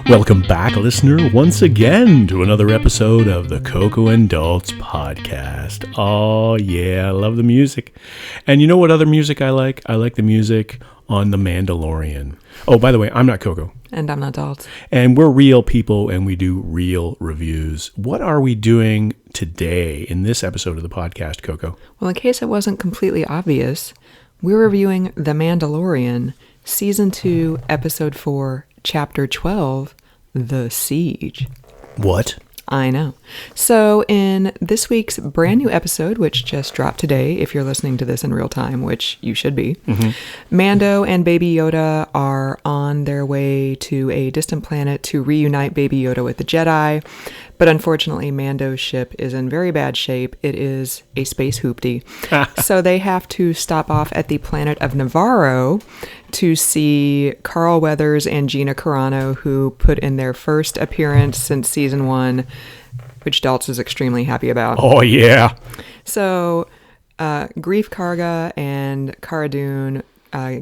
Welcome back, listener, once again to another episode of the Coco and Daltz podcast. Oh, yeah, I love the music. And you know what other music I like? I like the music on The Mandalorian. Oh, by the way, I'm not Coco. And I'm not Daltz. And we're real people, and we do real reviews. What are we doing today in this episode of the podcast, Coco? Well, in case it wasn't completely obvious, we're reviewing The Mandalorian, Season 2, Episode 4, Chapter 12, The Siege. What? I know. So in this week's brand new episode, which just dropped today, if you're listening to this in real time, which you should be, Mando and Baby Yoda are on their way to a distant planet to reunite Baby Yoda with the Jedi. But unfortunately, Mando's ship is in very bad shape. It is a space hoopty. So they have to stop off at the planet of Navarro to see Carl Weathers and Gina Carano, who put in their first appearance since season 1, which Daltz is extremely happy about. Oh, yeah. So Grief Karga and Cara Dune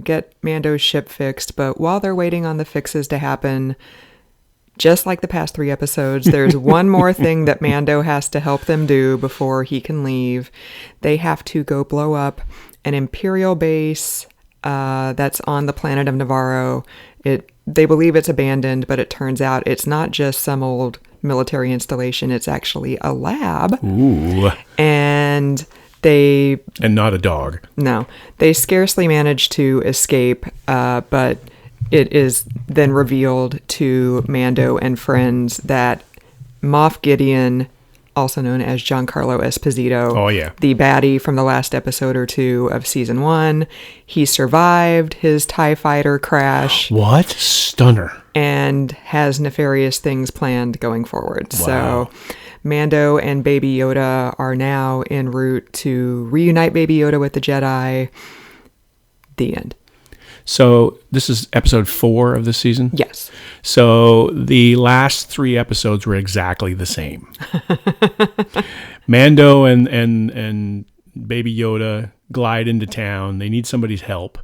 get Mando's ship fixed, but while they're waiting on the fixes to happen, just like the past 3 episodes, there's one more thing that Mando has to help them do before he can leave. They have to go blow up an Imperial base that's on the planet of Navarro. They believe it's abandoned, but it turns out it's not just some old military installation. It's actually a lab. Ooh. And not a dog. No. They scarcely manage to escape, but it is then revealed to Mando and friends that Moff Gideon, also known as Giancarlo Esposito, oh, yeah, the baddie from the last episode or 2 of season 1, he survived his TIE fighter crash. What? Stunner. And has nefarious things planned going forward. Wow. So Mando and Baby Yoda are now en route to reunite Baby Yoda with the Jedi. The end. So this is episode 4 of the season? Yes. So the last 3 episodes were exactly the same. Mando and Baby Yoda glide into town. They need somebody's help.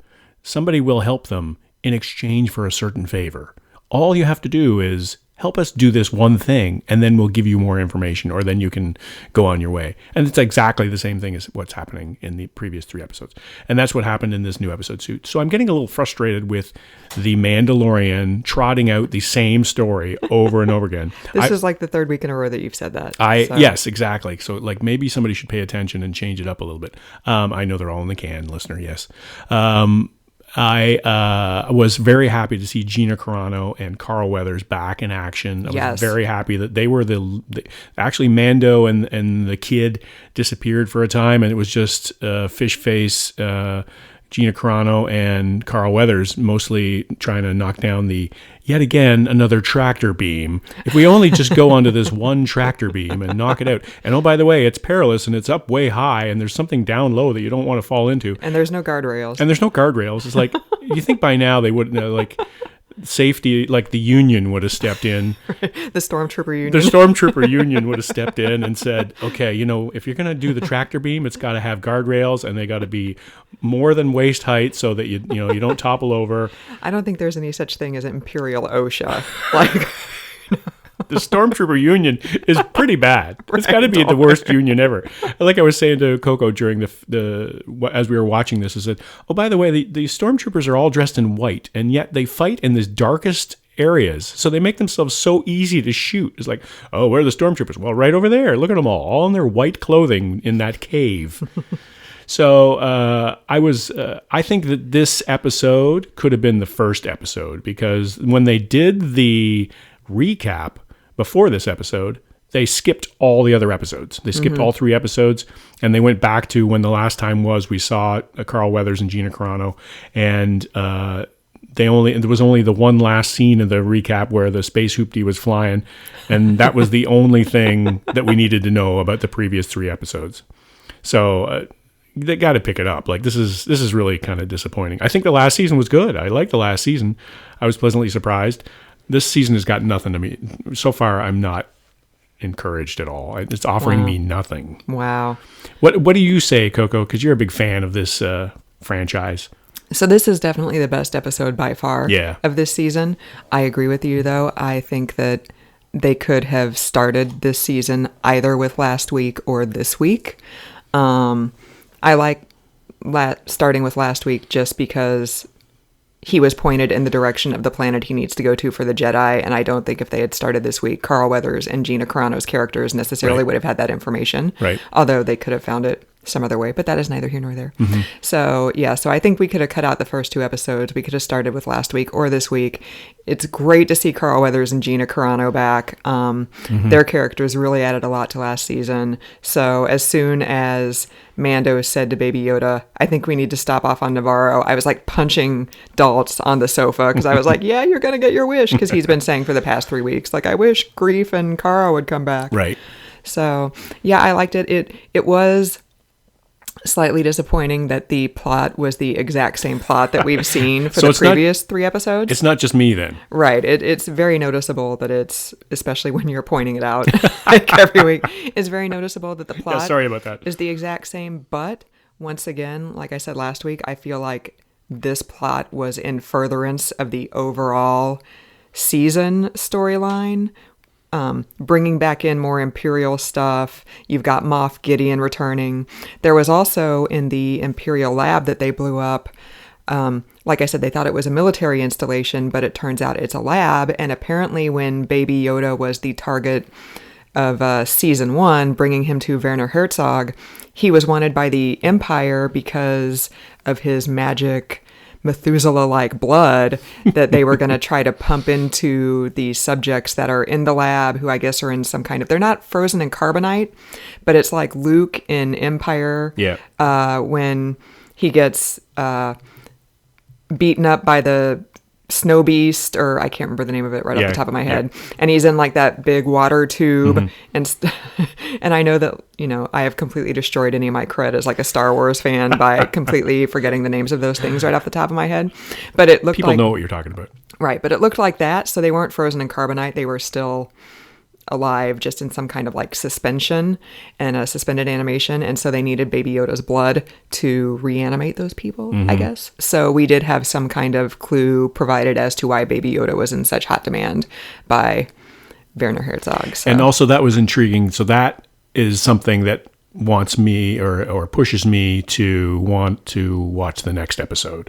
Somebody will help them in exchange for a certain favor. All you have to do is help us do this one thing, and then we'll give you more information, or then you can go on your way. And it's exactly the same thing as what's happening in the previous 3 episodes. And that's what happened in this new episode too. So I'm getting a little frustrated with The Mandalorian trotting out the same story over and over again. This is like the 3rd week in a row that you've said that. Yes, exactly. So like maybe somebody should pay attention and change it up a little bit. I know they're all in the can, listener, yes. I was very happy to see Gina Carano and Carl Weathers back in action. I was very happy that they were actually Mando and the kid disappeared for a time, and it was just fish face Gina Carano and Carl Weathers mostly trying to knock down yet again another tractor beam. If we only just go onto this one tractor beam and knock it out. And oh, by the way, it's perilous and it's up way high and there's something down low that you don't want to fall into. And there's no guardrails. It's like, you think by now they would like safety, like the Union would have stepped in. The Stormtrooper Union. The Stormtrooper Union would have stepped in and said, okay, if you're going to do the tractor beam, it's got to have guardrails and they got to be more than waist height so that you don't topple over. I don't think there's any such thing as Imperial OSHA. Like the Stormtrooper Union is pretty bad. It's got to be the worst union ever. Like I was saying to Coco during as we were watching this, is that, oh, by the way, the Stormtroopers are all dressed in white, and yet they fight in this darkest areas. So they make themselves so easy to shoot. It's like, oh, where are the Stormtroopers? Well, right over there. Look at them all in their white clothing in that cave. So I think that this episode could have been the first episode, because when they did the recap before this episode, they skipped all the other episodes. They skipped all 3 episodes, and they went back to when the last time we saw Carl Weathers and Gina Carano, and there was only the one last scene of the recap where the space hoopty was flying, and that was the only thing that we needed to know about the previous 3 episodes. So they got to pick it up. Like this is really kind of disappointing. I think the last season was good. I liked the last season. I was pleasantly surprised. This season has got nothing to me. So far, I'm not encouraged at all. It's offering me nothing. Wow. What do you say, Coco? Because you're a big fan of this franchise. So this is definitely the best episode by far Yeah. of this season. I agree with you, though. I think that they could have started this season either with last week or this week. I like starting with last week just because he was pointed in the direction of the planet he needs to go to for the Jedi, and I don't think if they had started this week, Carl Weathers and Gina Carano's characters necessarily would have had that information. Right. Although they could have found it some other way, but that is neither here nor there. So I think we could have cut out the first 2 episodes. We could have started with last week or this week. It's great to see Carl Weathers and Gina Carano back. Their characters really added a lot to last season. So as soon as Mando said to Baby Yoda, I think we need to stop off on Navarro, I was like punching Daltz on the sofa because I was like, yeah, you're going to get your wish, because he's been saying for the past 3 weeks, like, I wish Grief and Cara would come back. Right. So yeah, I liked it. It was slightly disappointing that the plot was the exact same plot that we've seen for the previous 3 episodes. It's not just me then. Right. It's very noticeable that it's, especially when you're pointing it out like every week, it's very noticeable that the plot sorry about that. is the exact same. But once again, like I said last week, I feel like this plot was in furtherance of the overall season storyline. Bringing back in more Imperial stuff. You've got Moff Gideon returning. There was also in the Imperial lab that they blew up, like I said, they thought it was a military installation, but it turns out it's a lab. And apparently when Baby Yoda was the target of season 1, bringing him to Werner Herzog, he was wanted by the Empire because of his magic Methuselah-like blood that they were going to try to pump into the subjects that are in the lab, who I guess are in some kind of, they're not frozen in carbonite, but it's like Luke in Empire. Yeah. When he gets beaten up by the snow beast, or I can't remember the name of it right off the top of my head. Yeah. And he's in like that big water tube. And and I know that, I have completely destroyed any of my cred as like a Star Wars fan by completely forgetting the names of those things right off the top of my head. But it looked People know what you're talking about. Right. But it looked like that. So they weren't frozen in carbonite. They were still alive, just in some kind of like suspension and a suspended animation. And so they needed Baby Yoda's blood to reanimate those people, I guess. So we did have some kind of clue provided as to why Baby Yoda was in such hot demand by Werner Herzog. So. And also that was intriguing. So that is something that wants me or pushes me to want to watch the next episode,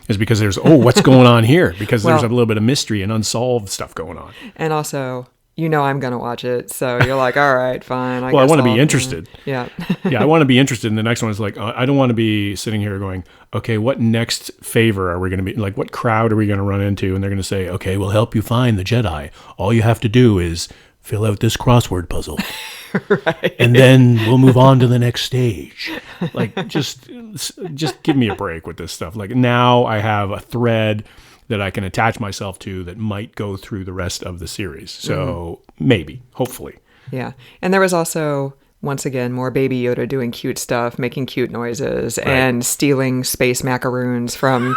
is because there's, what's going on here? Because there's a little bit of mystery and unsolved stuff going on. And also, I'm going to watch it. So you're like, all right, fine. I want to be interested. Yeah. Yeah, I want to be interested. And the next one is like, I don't want to be sitting here going, okay, what next favor are we going to be, like, what crowd are we going to run into? And they're going to say, okay, we'll help you find the Jedi. All you have to do is fill out this crossword puzzle. Right. And then we'll move on to the next stage. Like, just give me a break with this stuff. Like, now I have a thread that I can attach myself to that might go through the rest of the series. So maybe, hopefully. Yeah. And there was also, once again, more Baby Yoda doing cute stuff, making cute noises, and stealing space macaroons from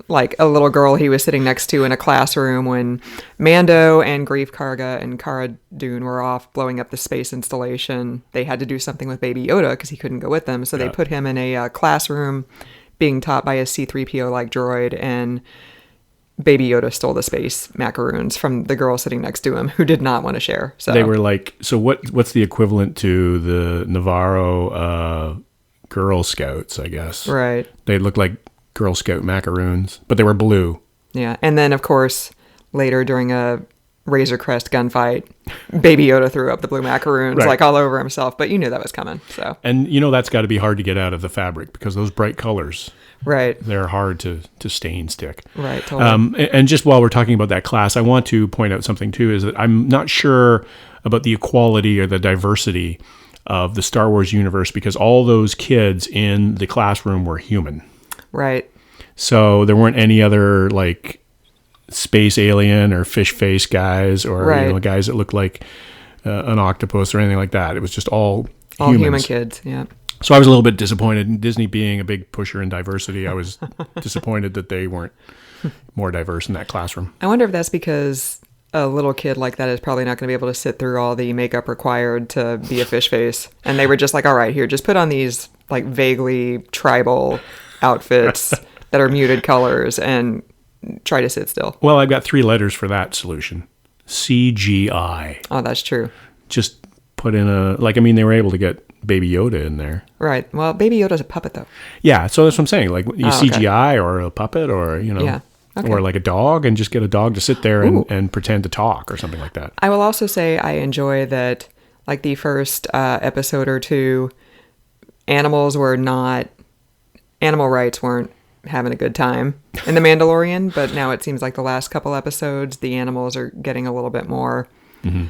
like a little girl he was sitting next to in a classroom when Mando and Greef Karga and Cara Dune were off blowing up the space installation. They had to do something with Baby Yoda because he couldn't go with them. So they put him in a classroom being taught by a C-3PO-like droid, and Baby Yoda stole the space macaroons from the girl sitting next to him who did not want to share. So they were like, so what's the equivalent to the Navarro Girl Scouts, I guess? Right. They looked like Girl Scout macaroons, but they were blue. Yeah. And then, of course, later during a Razor Crest gunfight, Baby Yoda threw up the blue macaroons like all over himself, but you knew that was coming. So, and that's got to be hard to get out of the fabric because those bright colors, right? They're hard to stain stick. Right. Totally. And just while we're talking about that class, I want to point out something too, is that I'm not sure about the equality or the diversity of the Star Wars universe, because all those kids in the classroom were human. Right. So there weren't any other like space alien or fish face guys or guys that looked like an octopus or anything like that. It was just all human kids. Yeah. So I was a little bit disappointed. In Disney being a big pusher in diversity, I was disappointed that they weren't more diverse in that classroom. I wonder if that's because a little kid like that is probably not going to be able to sit through all the makeup required to be a fish face. And they were just like, all right, here, just put on these like vaguely tribal outfits that are muted colors and try to sit still. Well, I've got 3 letters for that solution. CGI. Oh, that's true. Just put in they were able to get Baby Yoda in there. Right. Well, Baby Yoda's a puppet, though. Yeah, so that's what I'm saying. Like, you CGI or a puppet or, Yeah. Okay. Or like a dog, and just get a dog to sit there and pretend to talk or something like that. I will also say I enjoy that, like, the first episode or 2, animal rights weren't having a good time in The Mandalorian, but now it seems like the last couple episodes, the animals are getting a little bit more.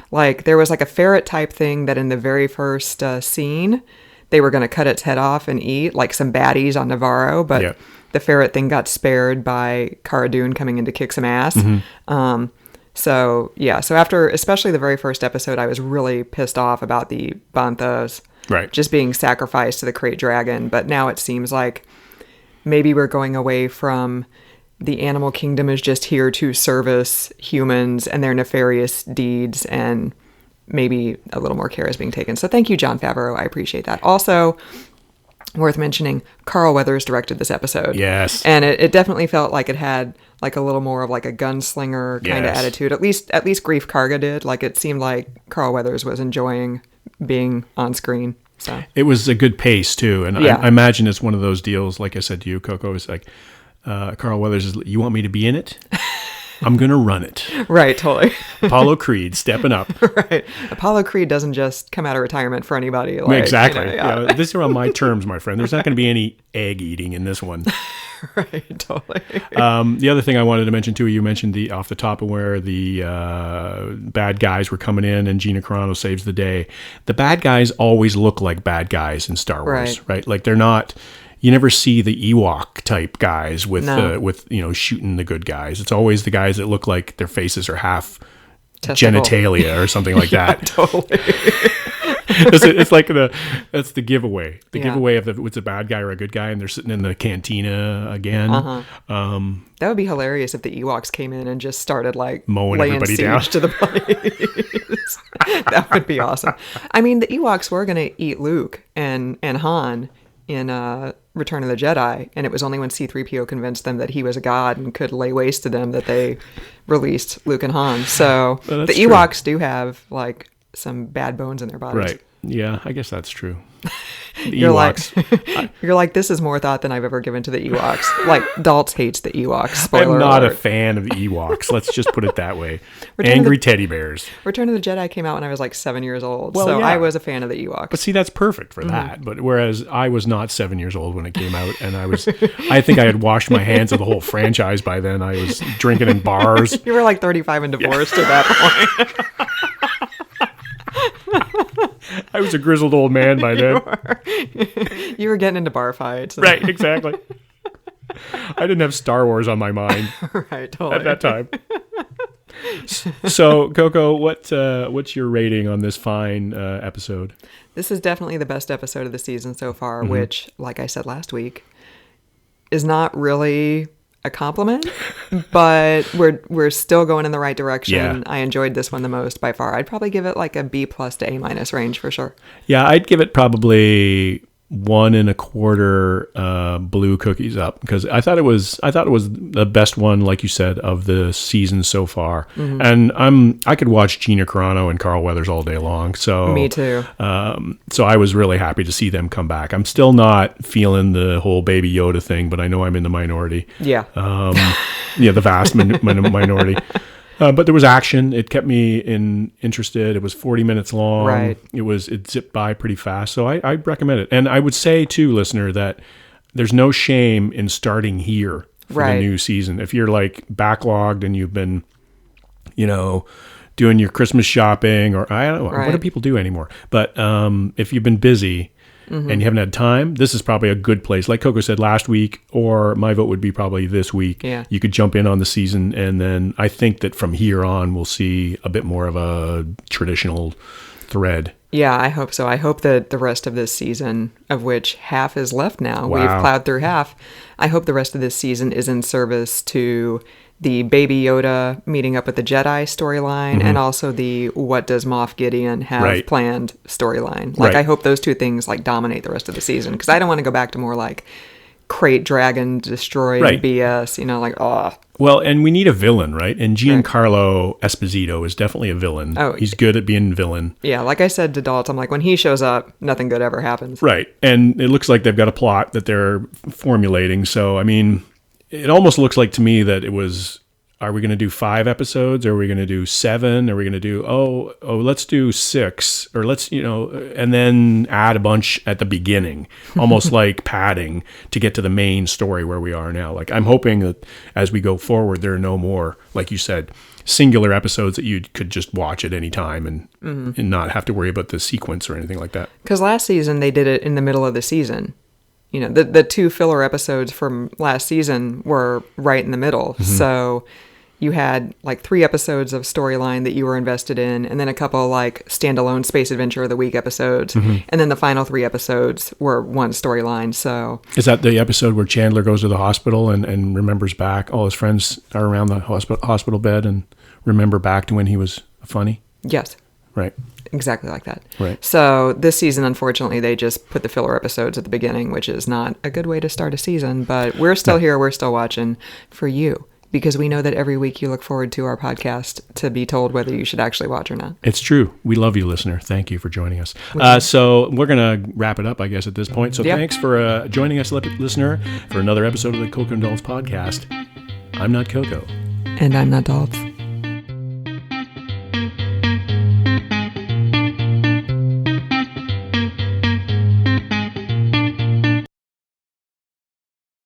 Like, there was like a ferret type thing that in the very first scene, they were going to cut its head off and eat, like some baddies on Navarro, but the ferret thing got spared by Cara Dune coming in to kick some ass. So after, especially the very first episode, I was really pissed off about the Banthas just being sacrificed to the Krayt Dragon. But now it seems like maybe we're going away from the animal kingdom is just here to service humans and their nefarious deeds, and maybe a little more care is being taken. So thank you, Jon Favreau. I appreciate that. Also, worth mentioning, Carl Weathers directed this episode. Yes. And it definitely felt like it had like a little more of like a gunslinger kind of attitude. At least Grief Karga did. Like, it seemed like Carl Weathers was enjoying being on screen. So it was a good pace too. And I imagine it's one of those deals, like I said to you, Coco, is like, Carl Weathers is, you want me to be in it? I'm going to run it. Right, totally. Apollo Creed stepping up. Right. Apollo Creed doesn't just come out of retirement for anybody. Like, exactly. These are on my terms, my friend. There's not going to be any egg eating in this one. Right, totally. The other thing I wanted to mention too, you mentioned off the top of where the bad guys were coming in and Gina Carano saves the day. The bad guys always look like bad guys in Star Wars, right? Like, they're not... You never see the Ewok type guys with shooting the good guys. It's always the guys that look like their faces are half genitalia or something like that. Totally. It's like that's the giveaway. The giveaway of it's a bad guy or a good guy, and they're sitting in the cantina again. That would be hilarious if the Ewoks came in and just started like mowing laying everybody siege down to the place. That would be awesome. I mean, the Ewoks were going to eat Luke and Han in Return of the Jedi, and it was only when C-3PO convinced them that he was a god and could lay waste to them that they released Luke and Han. So the Ewoks do have like some bad bones in their bodies. Right. Yeah, I guess that's true. You're like, this is more thought than I've ever given to the Ewoks. Like, Daltz hates the Ewoks. Spoiler I'm not alert. a fan of the Ewoks. Let's just put it that way. Angry teddy bears. Return of the Jedi came out when I was like 7 years old. Well, so I was a fan of the Ewoks. But see, that's perfect for that. But whereas I was not 7 years old when it came out, and I think I had washed my hands of the whole franchise by then. I was drinking in bars. You were like 35 and divorced at that point. I was a grizzled old man by then. You were getting into bar fights. Right, exactly. I didn't have Star Wars on my mind right, totally. at that time. So, Coco, what's your rating on this fine episode? This is definitely the best episode of the season so far, which, like I said last week, is not really a compliment, but we're still going in the right direction. Yeah. I enjoyed this one the most by far. I'd probably give it like a B+ to A- range for sure. Yeah, I'd give it probably 1 1/4 blue cookies up, because I thought it was the best one, like you said, of the season so far. And I could watch Gina Carano and Carl Weathers all day long. So me too. So I was really happy to see them come back. I'm still not feeling the whole Baby Yoda thing, but I know I'm in the minority. Yeah. The vast minority. But there was action. It kept me interested. It was 40 minutes long. Right. It zipped by pretty fast. So I recommend it. And I would say too, listener, that there's no shame in starting here for the new season. If you're like backlogged and you've been, doing your Christmas shopping, or I don't know, what do people do anymore? But if you've been busy and you haven't had time, this is probably a good place. Like Coco said last week, or my vote would be probably this week. Yeah. You could jump in on the season, and then I think that from here on, we'll see a bit more of a traditional thread. Yeah, I hope so. I hope that the rest of this season, of which half is left now, Wow. we've plowed through half. I hope the rest of this season is in service to the Baby Yoda meeting up with the Jedi storyline, and also the what does Moff Gideon have planned storyline. Like, I hope those two things like dominate the rest of the season, because I don't want to go back to more like crate dragon destroy Right. BS, like, oh. Well, and we need a villain, right? And Giancarlo Esposito is definitely a villain. Oh, he's good at being a villain. Yeah, like I said to Dalt, I'm like, when he shows up, nothing good ever happens. Right. And it looks like they've got a plot that they're formulating. So, I mean, it almost looks like to me that it was, are we going to do 5 episodes? Are we going to do 7? Are we going to do, let's do 6, or let's, and then add a bunch at the beginning, almost like padding to get to the main story where we are now. Like, I'm hoping that as we go forward, there are no more, like you said, singular episodes that you could just watch at any time and not have to worry about the sequence or anything like that. Because last season, they did it in the middle of the season. The 2 filler episodes from last season were right in the middle. Mm-hmm. So you had like 3 episodes of storyline that you were invested in, and then a couple like standalone Space Adventure of the Week episodes. Mm-hmm. And then the final 3 episodes were one storyline. So is that the episode where Chandler goes to the hospital and remembers back? All his friends are around the hospital bed and remember back to when he was funny? Yes. Right. Exactly like that. Right. So this season, unfortunately, they just put the filler episodes at the beginning, which is not a good way to start a season. But we're still here. We're still watching for you, because we know that every week you look forward to our podcast to be told whether you should actually watch or not. It's true. We love you, listener. Thank you for joining us. So we're going to wrap it up, I guess, at this point. So Thanks for joining us, listener, for another episode of the Coco and Dolls podcast. I'm not Coco. And I'm not Dolph.